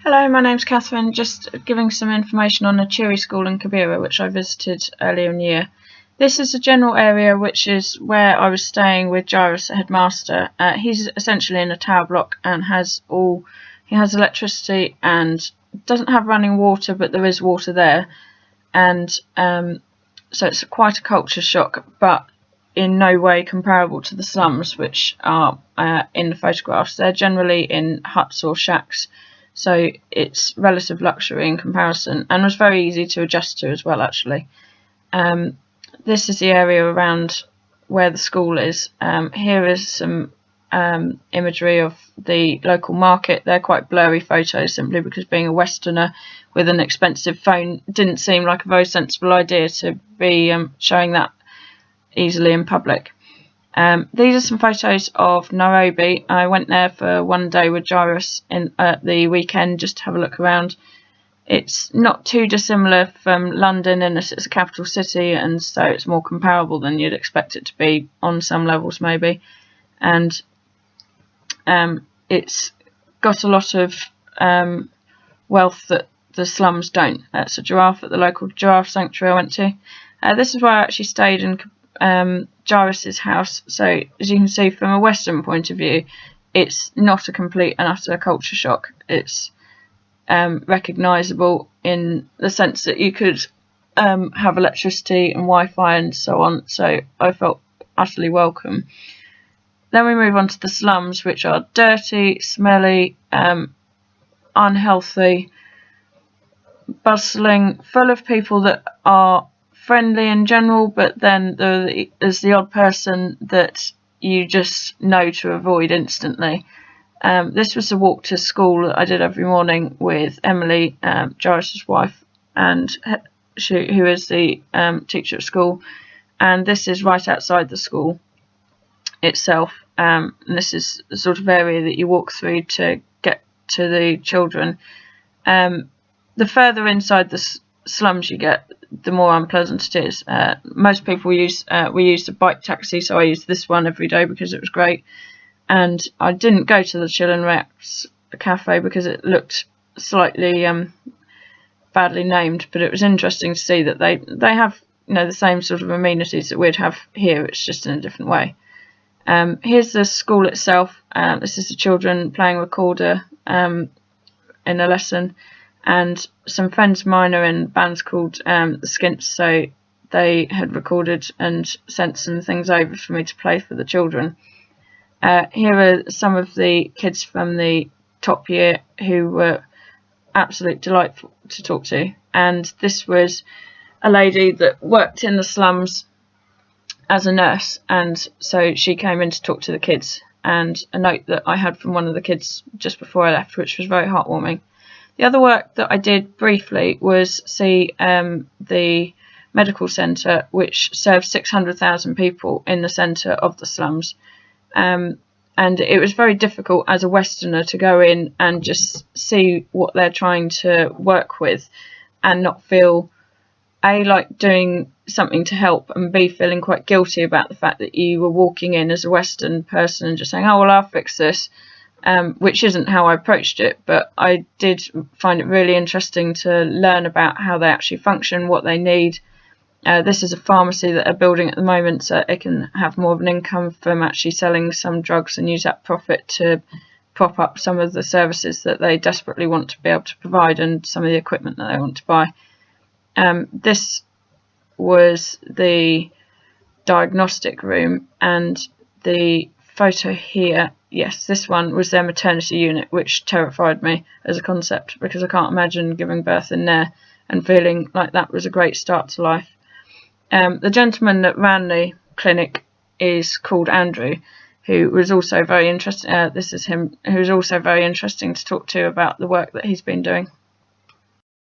Hello, my name's Catherine, just giving some information on a Cheery school in Kibera which I visited earlier in the year. This is a general area which is where I was staying with Jairus, the headmaster. He's essentially in a tower block and he has electricity and doesn't have running water, but there is water there. And so it's quite a culture shock, but in no way comparable to the slums which are in the photographs. They're generally in huts or shacks. So it's relative luxury in comparison, and was very easy to adjust to as well, actually. This is the area around where the school is. Here is some imagery of the local market. They're quite blurry photos simply because being a Westerner with an expensive phone didn't seem like a very sensible idea to be showing that easily in public. These are some photos of Nairobi. I went there for one day with Jairus at the weekend just to have a look around. It's not too dissimilar from London in that it's a capital city, and so it's more comparable than you'd expect it to be on some levels maybe. And it's got a lot of wealth that the slums don't. It's a giraffe at the local giraffe sanctuary I went to. This is where I actually stayed in Jairus's house. So as you can see from a Western point of view, it's not a complete and utter culture shock. It's recognisable in the sense that you could have electricity and Wi-Fi and so on. So I felt utterly welcome. Then we move on to the slums, which are dirty, smelly, unhealthy, bustling, full of people that are friendly in general, but then there's the odd person that you just know to avoid instantly. This was a walk to school that I did every morning with Emily, Jairus' wife, and who is the teacher at school. And this is right outside the school itself. And this is the sort of area that you walk through to get to the children. The further inside the slums you get, the more unpleasant it is. Most people we used a bike taxi, so I used this one every day because it was great. And I didn't go to the Chill and Rex cafe because it looked slightly badly named, but it was interesting to see that they have the same sort of amenities that we'd have here. It's just in a different way. Here's the school itself. This is the children playing recorder in a lesson. And some friends of mine are in bands called the Skints, so they had recorded and sent some things over for me to play for the children. Here are some of the kids from the top year who were absolutely delightful to talk to. And this was a lady that worked in the slums as a nurse, and so she came in to talk to the kids. And a note that I had from one of the kids just before I left, which was very heartwarming. The other work that I did briefly was see the medical centre, which serves 600,000 people in the centre of the slums. And it was very difficult as a Westerner to go in and just see what they're trying to work with and not feel, A, like doing something to help, and B, feeling quite guilty about the fact that you were walking in as a Western person and just saying, oh, well, I'll fix this. Which isn't how I approached it, but I did find it really interesting to learn about how they actually function, what they need. This is a pharmacy that they're building at the moment, so it can have more of an income from actually selling some drugs and use that profit to prop up some of the services that they desperately want to be able to provide and some of the equipment that they want to buy. This was the diagnostic room, and the photo here, yes, this one was their maternity unit, which terrified me as a concept because I can't imagine giving birth in there and feeling like that was a great start to life. The gentleman that ran the clinic is called Andrew, who was also very interesting. This is him, who was also very interesting to talk to about the work that he's been doing.